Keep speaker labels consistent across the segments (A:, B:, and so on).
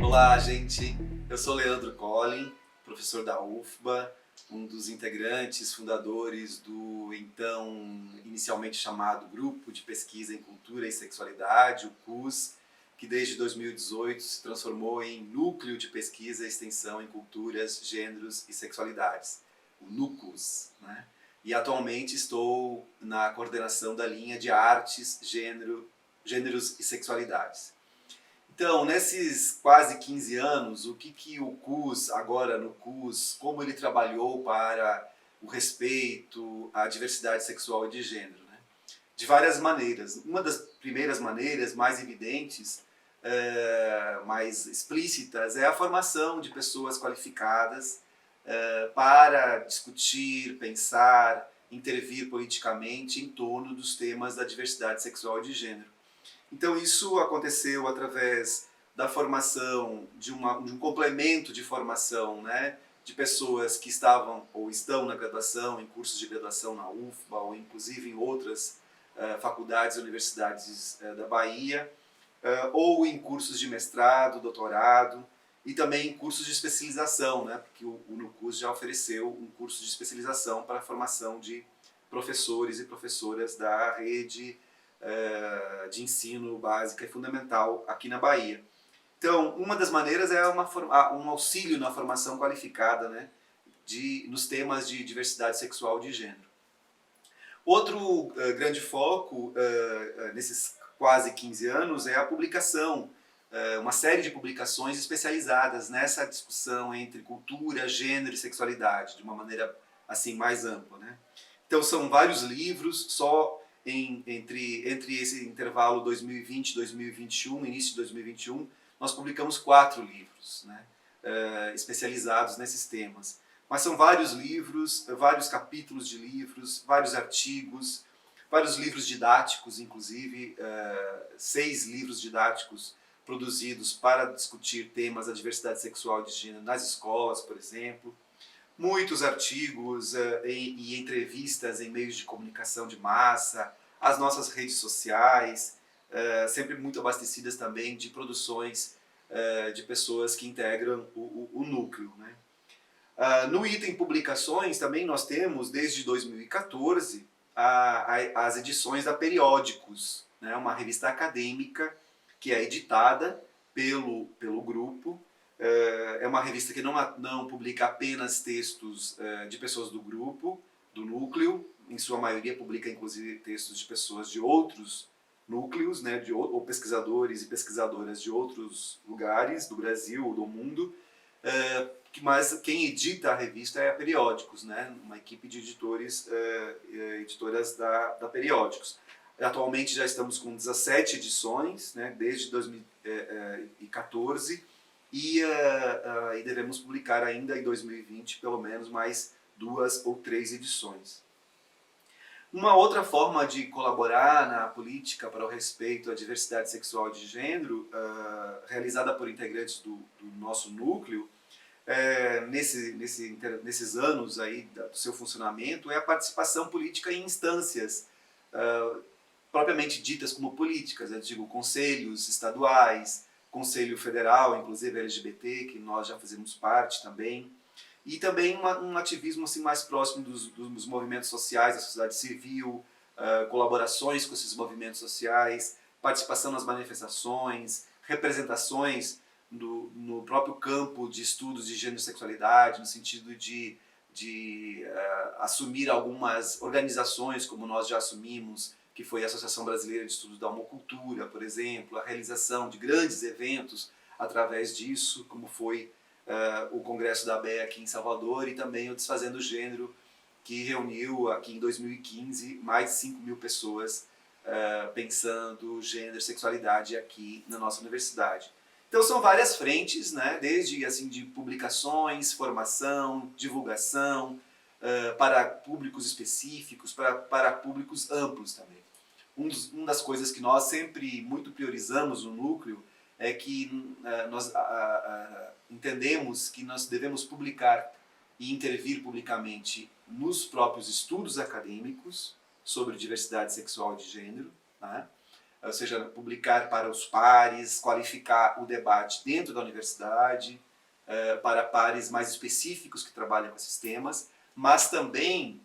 A: Olá, gente. Eu sou Leandro Collin, professor da UFBA, um dos integrantes fundadores do então inicialmente chamado Grupo de Pesquisa em Cultura e Sexualidade, o CUS, que desde 2018 se transformou em Núcleo de Pesquisa e Extensão em Culturas, Gêneros e Sexualidades, o NUCUS, né? E atualmente estou na coordenação da linha de Artes, Gêneros e Sexualidades. Então, nesses quase 15 anos, o que o CUS, agora no CUS, como ele trabalhou para o respeito à diversidade sexual e de gênero, né? De várias maneiras. Uma das primeiras maneiras mais evidentes, mais explícitas, é a formação de pessoas qualificadas para discutir, pensar, intervir politicamente em torno dos temas da diversidade sexual e de gênero. Então isso aconteceu através da formação, de um complemento de formação, né, de pessoas que estavam ou estão na graduação, em cursos de graduação na UFBA, ou inclusive em outras faculdades e universidades da Bahia, ou em cursos de mestrado, doutorado, e também em cursos de especialização, né, porque o NUCUS já ofereceu um curso de especialização para a formação de professores e professoras da rede de ensino básica e fundamental aqui na Bahia. Então, uma das maneiras é um auxílio na formação qualificada, né, nos temas de diversidade sexual e de gênero. Outro grande foco nesses quase 15 anos é a publicação, uma série de publicações especializadas nessa discussão entre cultura, gênero e sexualidade, de uma maneira assim mais ampla, né? Então são vários livros, só entre esse intervalo 2020 e 2021, início de 2021, nós publicamos 4 livros, né, especializados nesses temas. Mas são vários livros, vários capítulos de livros, vários artigos, vários livros didáticos, inclusive 6 livros didáticos produzidos para discutir temas da diversidade sexual e de gênero nas escolas, por exemplo. Muitos artigos e entrevistas em meios de comunicação de massa, as nossas redes sociais, sempre muito abastecidas também de produções de pessoas que integram o núcleo, né? No item publicações também nós temos, desde 2014, as edições da Periódicos, né? Uma revista acadêmica que é editada pelo grupo. É uma revista que não publica apenas textos de pessoas do grupo, do núcleo, em sua maioria publica inclusive textos de pessoas de outros núcleos, né, ou pesquisadores e pesquisadoras de outros lugares do Brasil ou do mundo, mas quem edita a revista é a Periódicos, né, uma equipe de editoras da Periódicos. Atualmente já estamos com 17 edições, né, desde 2014, e devemos publicar ainda em 2020 pelo menos mais 2 ou 3 edições. Uma outra forma de colaborar na política para o respeito à diversidade sexual e de gênero, realizada por integrantes do nosso núcleo, nesses anos aí do seu funcionamento, é a participação política em instâncias propriamente ditas como políticas, eu digo conselhos estaduais, Conselho Federal, inclusive LGBT, que nós já fazemos parte também, e também um ativismo assim, mais próximo dos movimentos sociais, da sociedade civil, colaborações com esses movimentos sociais, participação nas manifestações, representações no próprio campo de estudos de gênero e sexualidade, no sentido de assumir algumas organizações, como nós já assumimos, que foi a Associação Brasileira de Estudos da Homocultura, por exemplo, a realização de grandes eventos através disso, como foi o Congresso da ABEA aqui em Salvador, e também o Desfazendo o Gênero, que reuniu aqui em 2015 mais de 5 mil pessoas pensando gênero e sexualidade aqui na nossa universidade. Então são várias frentes, né, desde assim, de publicações, formação, divulgação, para públicos específicos, para públicos amplos também. Uma das coisas que nós sempre muito priorizamos no núcleo é que nós entendemos que nós devemos publicar e intervir publicamente nos próprios estudos acadêmicos sobre diversidade sexual e de gênero, né? Ou seja, publicar para os pares, qualificar o debate dentro da universidade, para pares mais específicos que trabalham com esses temas, mas também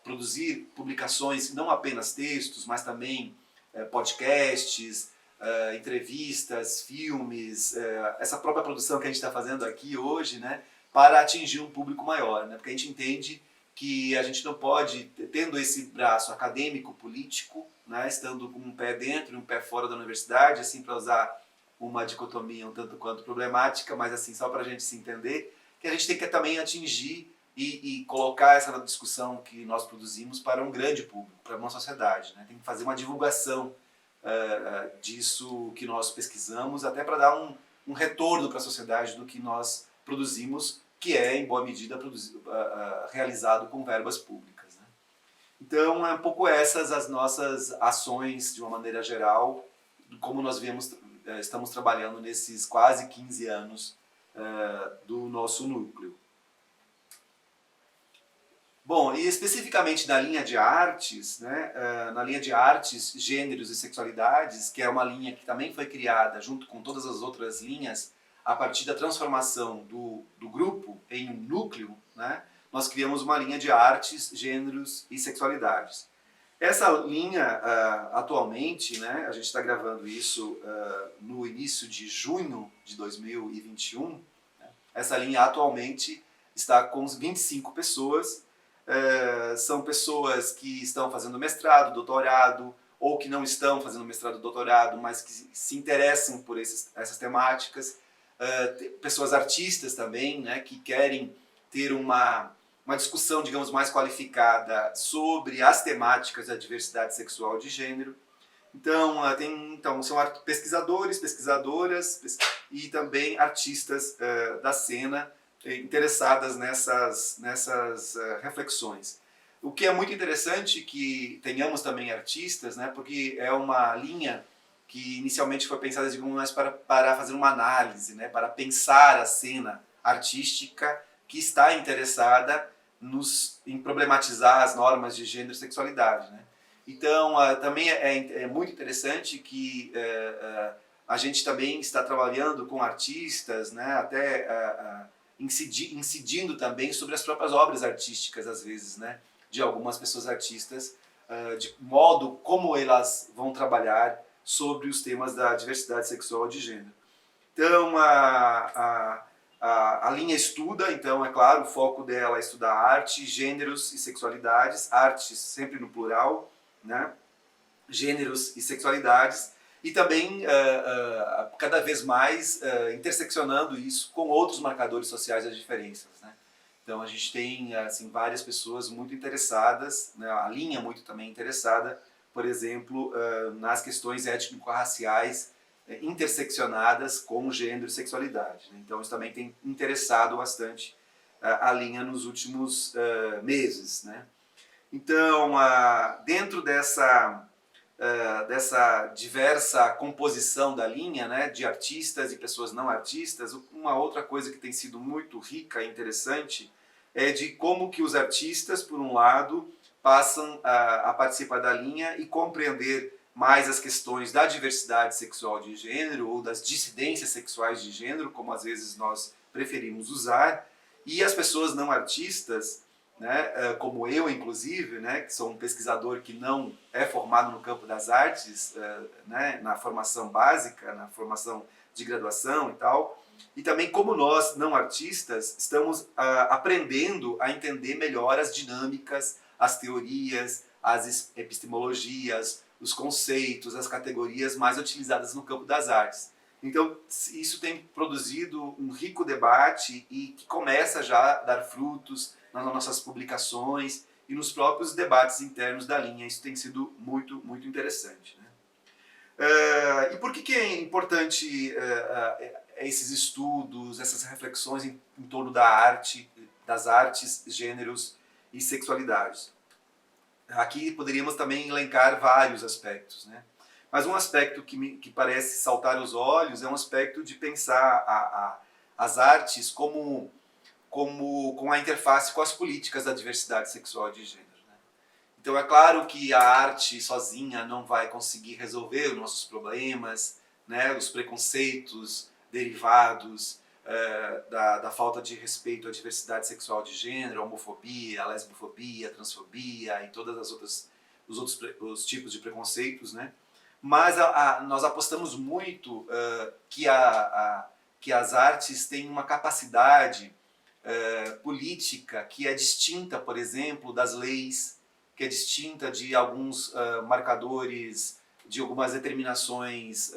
A: produzir publicações, não apenas textos, mas também podcasts, entrevistas, filmes, essa própria produção que a gente está fazendo aqui hoje, né, para atingir um público maior, né, porque a gente entende que a gente não pode, tendo esse braço acadêmico-político, né, estando com um pé dentro e um pé fora da universidade, assim, para usar uma dicotomia um tanto quanto problemática, mas assim, só para a gente se entender, que a gente tem que também atingir e colocar essa discussão que nós produzimos para um grande público, para uma sociedade, né? Tem que fazer uma divulgação disso que nós pesquisamos, até para dar um retorno para a sociedade do que nós produzimos, que é, em boa medida, realizado com verbas públicas, né? Então, é um pouco essas as nossas ações, de uma maneira geral, como nós estamos trabalhando nesses quase 15 anos do nosso núcleo. Bom, e especificamente na linha de artes, né, na linha de artes, gêneros e sexualidades, que é uma linha que também foi criada junto com todas as outras linhas, a partir da transformação do grupo em um núcleo, né, nós criamos uma linha de artes, gêneros e sexualidades. Essa linha, atualmente, né, a gente está gravando isso no início de junho de 2021, né, essa linha atualmente está com 25 pessoas. São pessoas que estão fazendo mestrado, doutorado, ou que não estão fazendo mestrado, doutorado, mas que se interessam por essas temáticas. Pessoas artistas também, né, que querem ter uma discussão, digamos, mais qualificada sobre as temáticas da diversidade sexual e de gênero. Então, são pesquisadores, pesquisadoras e também artistas da cena, interessadas nessas reflexões. O que é muito interessante que tenhamos também artistas, né, porque é uma linha que inicialmente foi pensada, digamos, mais para fazer uma análise, né, para pensar a cena artística que está interessada em problematizar as normas de gênero e sexualidade, né? Então, também é muito interessante que a gente também está trabalhando com artistas, né, até incidindo também sobre as próprias obras artísticas, às vezes, né, de algumas pessoas artistas, de modo como elas vão trabalhar sobre os temas da diversidade sexual e de gênero. Então, a linha estuda, então, é claro, o foco dela é estudar arte, gêneros e sexualidades, artes sempre no plural, né, gêneros e sexualidades, e também cada vez mais interseccionando isso com outros marcadores sociais das diferenças, né? Então a gente tem assim, várias pessoas muito interessadas, né, a linha muito também interessada, por exemplo, nas questões étnico-raciais interseccionadas com gênero e sexualidade, né? Então isso também tem interessado bastante a linha nos últimos meses, né? Então, dentro dessa diversa composição da linha, né, de artistas e pessoas não artistas, uma outra coisa que tem sido muito rica e interessante é de como que os artistas, por um lado, passam a participar da linha e compreender mais as questões da diversidade sexual de gênero ou das dissidências sexuais de gênero, como às vezes nós preferimos usar, e as pessoas não artistas, né, como eu, inclusive, né, que sou um pesquisador que não é formado no campo das artes, né, na formação básica, na formação de graduação e tal, e também como nós, não artistas, estamos aprendendo a entender melhor as dinâmicas, as teorias, as epistemologias, os conceitos, as categorias mais utilizadas no campo das artes. Então, isso tem produzido um rico debate e que começa já a dar frutos nas nossas publicações e nos próprios debates internos da linha. Isso tem sido muito, muito interessante, né? E por que é importante esses estudos, essas reflexões em torno da arte, das artes, gêneros e sexualidades? Aqui poderíamos também elencar vários aspectos, né? Mas um aspecto que parece saltar aos olhos é um aspecto de pensar as artes com a interface com as políticas da diversidade sexual e de gênero. Né? Então é claro que a arte sozinha não vai conseguir resolver os nossos problemas, né, os preconceitos derivados da falta de respeito à diversidade sexual de gênero, a homofobia, a lesbofobia, a transfobia e todas as outras os tipos de preconceitos, né? Mas nós apostamos muito que as artes têm uma capacidade política que é distinta, por exemplo, das leis, que é distinta de alguns marcadores, de algumas determinações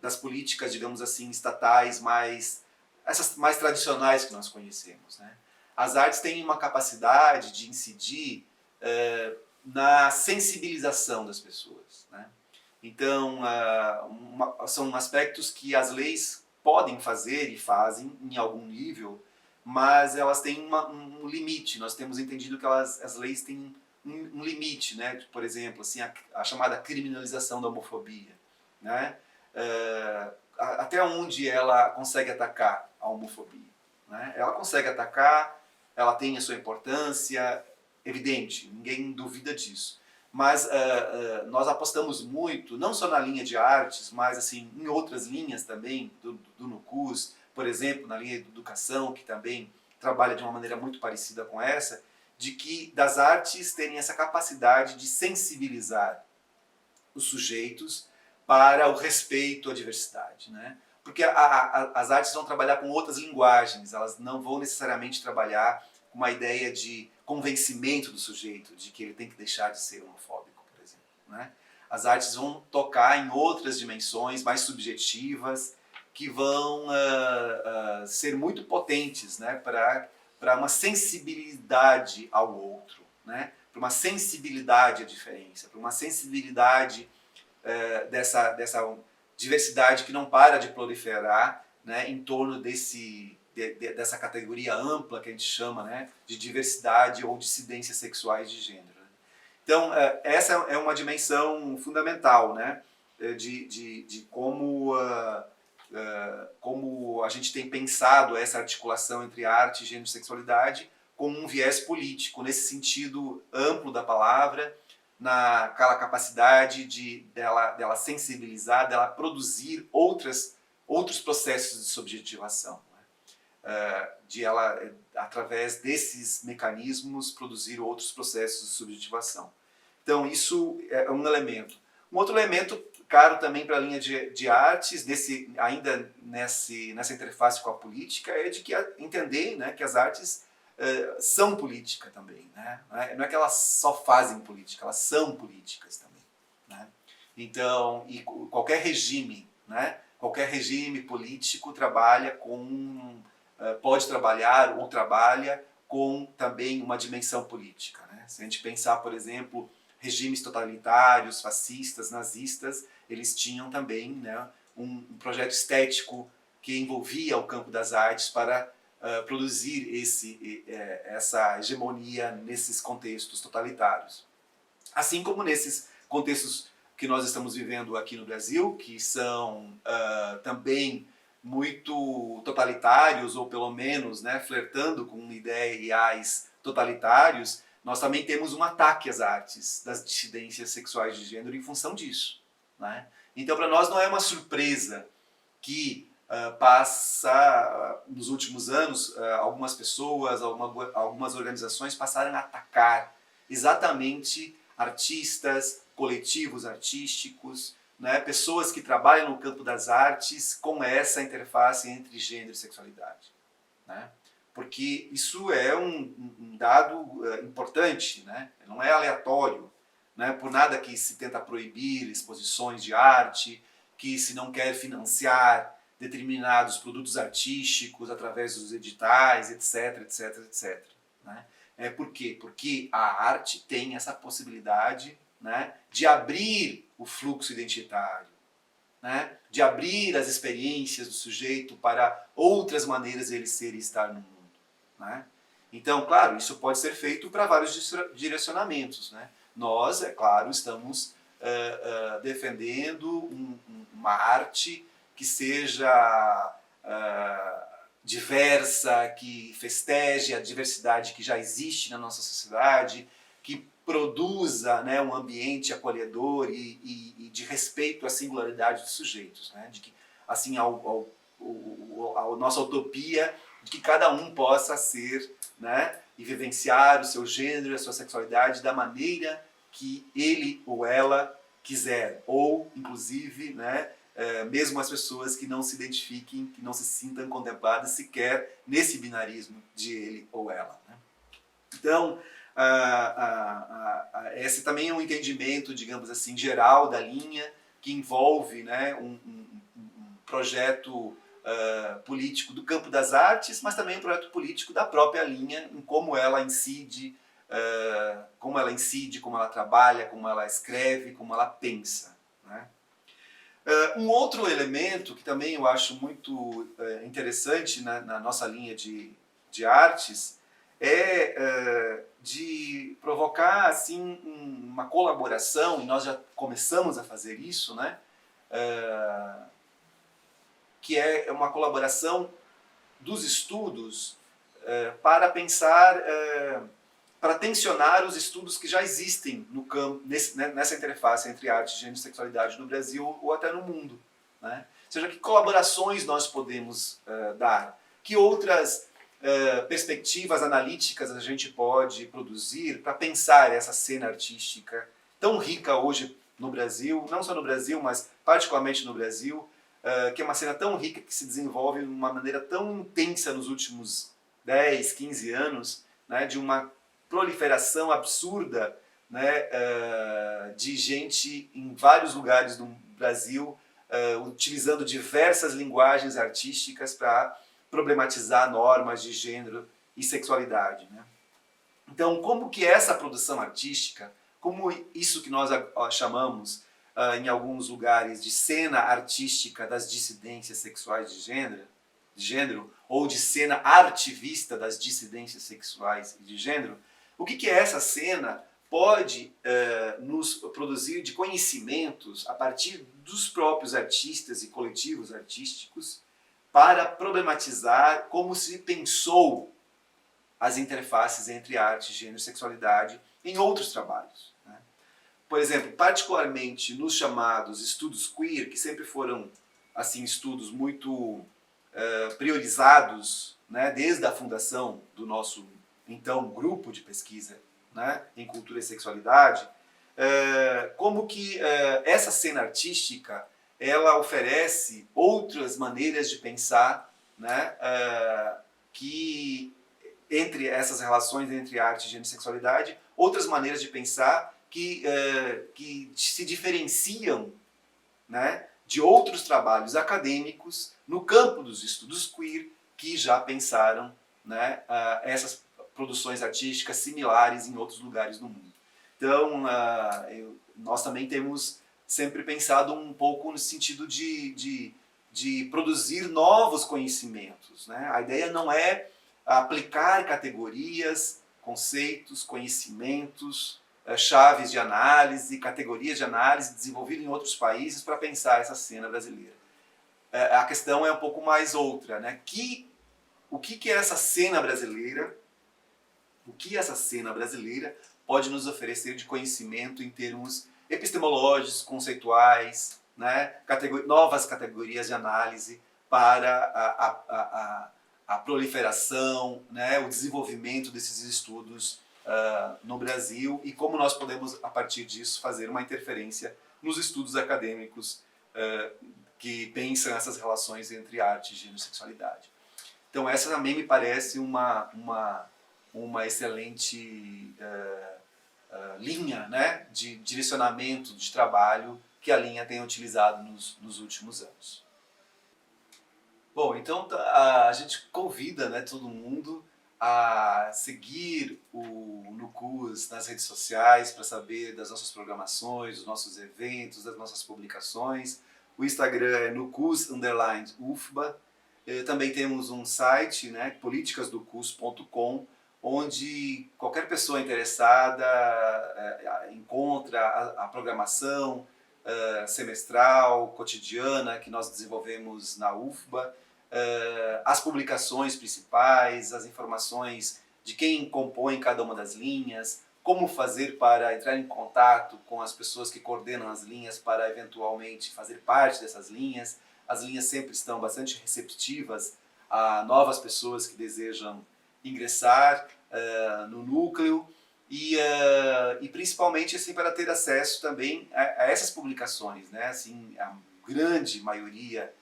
A: das políticas, digamos assim, estatais, essas mais tradicionais que nós conhecemos. Né? As artes têm uma capacidade de incidir na sensibilização das pessoas. Né? Então, são aspectos que as leis podem fazer e fazem em algum nível, mas elas têm um limite. Nós temos entendido que as leis têm um limite, né? Por exemplo, assim, a chamada criminalização da homofobia. Né? Até onde ela consegue atacar a homofobia? Né? Ela consegue atacar, ela tem a sua importância, evidente, ninguém duvida disso. Mas nós apostamos muito, não só na linha de artes, mas assim, em outras linhas também, do NUCUS, por exemplo, na linha de educação, que também trabalha de uma maneira muito parecida com essa, de que das artes terem essa capacidade de sensibilizar os sujeitos para o respeito à diversidade. Né? Porque as artes vão trabalhar com outras linguagens, elas não vão necessariamente trabalhar com uma ideia de convencimento do sujeito de que ele tem que deixar de ser homofóbico, por exemplo. Né? As artes vão tocar em outras dimensões mais subjetivas que vão ser muito potentes, né, para uma sensibilidade ao outro, né, para uma sensibilidade à diferença, para uma sensibilidade dessa diversidade que não para de proliferar, né, em torno dessa categoria ampla que a gente chama, né, de diversidade ou dissidências sexuais de gênero. Então, essa é uma dimensão fundamental, né, de como a gente tem pensado essa articulação entre arte, gênero e sexualidade com um viés político, nesse sentido amplo da palavra, naquela capacidade dela sensibilizar, dela produzir outros processos de subjetivação. De ela, através desses mecanismos, produzir outros processos de subjetivação. Então, isso é um elemento. Um outro elemento, caro também para a linha de artes, ainda nessa interface com a política, é de entender, né, que as artes são política também. Né? Não é que elas só fazem política, elas são políticas também. Né? Então, e qualquer regime político trabalha pode trabalhar ou trabalha com também uma dimensão política. Né? Se a gente pensar, por exemplo, regimes totalitários, fascistas, nazistas, eles tinham também, né, um projeto estético que envolvia o campo das artes para produzir essa hegemonia nesses contextos totalitários. Assim como nesses contextos que nós estamos vivendo aqui no Brasil, que são também muito totalitários, ou pelo menos, né, flertando com ideais totalitários, nós também temos um ataque às artes das dissidências sexuais de gênero em função disso. Né? Então, para nós não é uma surpresa que nos últimos anos, algumas pessoas, algumas organizações passaram a atacar exatamente artistas, coletivos artísticos, né, pessoas que trabalham no campo das artes com essa interface entre gênero e sexualidade. Né? Porque isso é um dado importante, né? Não é aleatório. Né? Por nada que se tenta proibir exposições de arte, que se não quer financiar determinados produtos artísticos através dos editais, etc, etc, etc. Né? Por quê? Porque a arte tem essa possibilidade, né, de abrir o fluxo identitário, né, de abrir as experiências do sujeito para outras maneiras de ele ser e estar no mundo. Né? Então, claro, isso pode ser feito para vários direcionamentos. Né? Nós, é claro, estamos defendendo uma arte que seja diversa, que festeje a diversidade que já existe na nossa sociedade, que produza, né, um ambiente acolhedor e de respeito à singularidade dos sujeitos, né, de que, assim, a nossa utopia de que cada um possa ser, né, e vivenciar o seu gênero e a sua sexualidade da maneira que ele ou ela quiser, ou, inclusive, né, mesmo as pessoas que não se identifiquem, que não se sintam contempladas sequer nesse binarismo de ele ou ela. Né? Então, esse também é um entendimento, digamos assim, geral da linha, que envolve, né, um projeto político do campo das artes, mas também um projeto político da própria linha, em como ela incide, como ela trabalha, como ela escreve, como ela pensa. Né? Um outro elemento que também eu acho muito interessante na nossa linha de artes é de provocar assim uma colaboração, e nós já começamos a fazer isso, né? Que é uma colaboração dos estudos para pensar, para tensionar os estudos que já existem no campo, nessa interface entre arte, gênero e sexualidade no Brasil ou até no mundo. Né? Ou seja, que colaborações nós podemos dar, que outras perspectivas analíticas a gente pode produzir para pensar essa cena artística tão rica hoje no Brasil, não só no Brasil, mas particularmente no Brasil, que é uma cena tão rica que se desenvolve de uma maneira tão intensa nos últimos 10, 15 anos, né, de uma proliferação absurda, né, de gente em vários lugares do Brasil utilizando diversas linguagens artísticas para problematizar normas de gênero e sexualidade. Né? Então, como que essa produção artística, como isso que nós chamamos em alguns lugares de cena artística das dissidências sexuais de gênero, ou de cena artivista das dissidências sexuais de gênero, o que é essa cena pode nos produzir de conhecimentos a partir dos próprios artistas e coletivos artísticos para problematizar como se pensou as interfaces entre arte, gênero e sexualidade em outros trabalhos. Né? Por exemplo, particularmente nos chamados estudos queer, que sempre foram assim estudos muito priorizados, né, desde a fundação do nosso então grupo de pesquisa, né, em cultura e sexualidade, como que essa cena artística ela oferece outras maneiras de pensar, né, que entre essas relações entre arte, gênero e sexualidade, outras maneiras de pensar que se diferenciam, né, de outros trabalhos acadêmicos no campo dos estudos queer que já pensaram, né, essas produções artísticas similares em outros lugares do mundo. Então, nós também temos sempre pensado um pouco no sentido de produzir novos conhecimentos. Né? A ideia não é aplicar categorias, conceitos, conhecimentos, chaves de análise, categorias de análise desenvolvidas em outros países para pensar essa cena brasileira. A questão é um pouco mais outra, né? O que é essa cena brasileira? O que essa cena brasileira pode nos oferecer de conhecimento em termos epistemológicos, conceituais, né? Novas categorias de análise para a proliferação, né? O desenvolvimento desses estudos no Brasil e como nós podemos, a partir disso, fazer uma interferência nos estudos acadêmicos que pensam essas relações entre arte, gênero e sexualidade. Então essa também me parece uma excelente linha, né, de direcionamento de trabalho que a linha tem utilizado nos últimos anos. Bom, então a gente convida, né, todo mundo a seguir o NUCUS nas redes sociais para saber das nossas programações, dos nossos eventos, das nossas publicações. O Instagram é nucus_ufba. Também temos um site, né, politicasdocus.com, onde qualquer pessoa interessada encontra a programação semestral, cotidiana que nós desenvolvemos na UFBA, as publicações principais, as informações de quem compõe cada uma das linhas, como fazer para entrar em contato com as pessoas que coordenam as linhas para eventualmente fazer parte dessas linhas. As linhas sempre estão bastante receptivas a novas pessoas que desejam ingressar no núcleo e principalmente assim, para ter acesso também a essas publicações, né? Assim, a grande maioria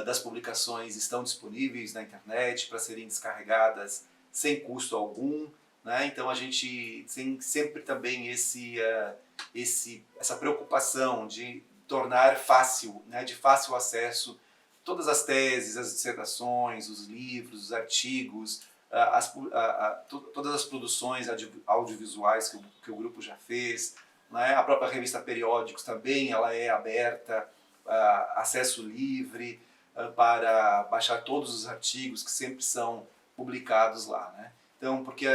A: das publicações estão disponíveis na internet para serem descarregadas sem custo algum, né? Então a gente tem sempre também essa preocupação de tornar fácil, né, de fácil acesso, todas as teses, as dissertações, os livros, os artigos, todas as produções audiovisuais que o grupo já fez, né? A própria revista Periódicos também ela é aberta, acesso livre, para baixar todos os artigos que sempre são publicados lá, né? Então, porque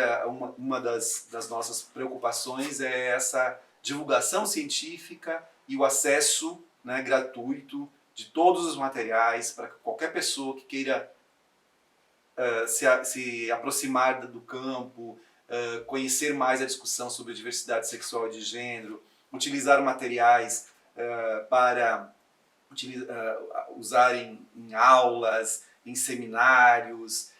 A: uma das nossas preocupações é essa divulgação científica e o acesso, né, gratuito de todos os materiais para qualquer pessoa que queira se aproximar do campo, conhecer mais a discussão sobre diversidade sexual e de gênero, utilizar materiais para usar em aulas, em seminários,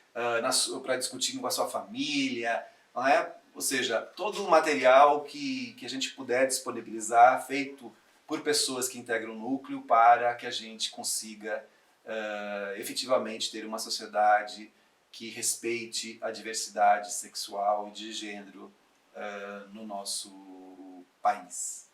A: para discutir com a sua família, não é? Ou seja, todo o material que a gente puder disponibilizar, feito por pessoas que integram o núcleo, para que a gente consiga efetivamente ter uma sociedade que respeite a diversidade sexual e de gênero no nosso país.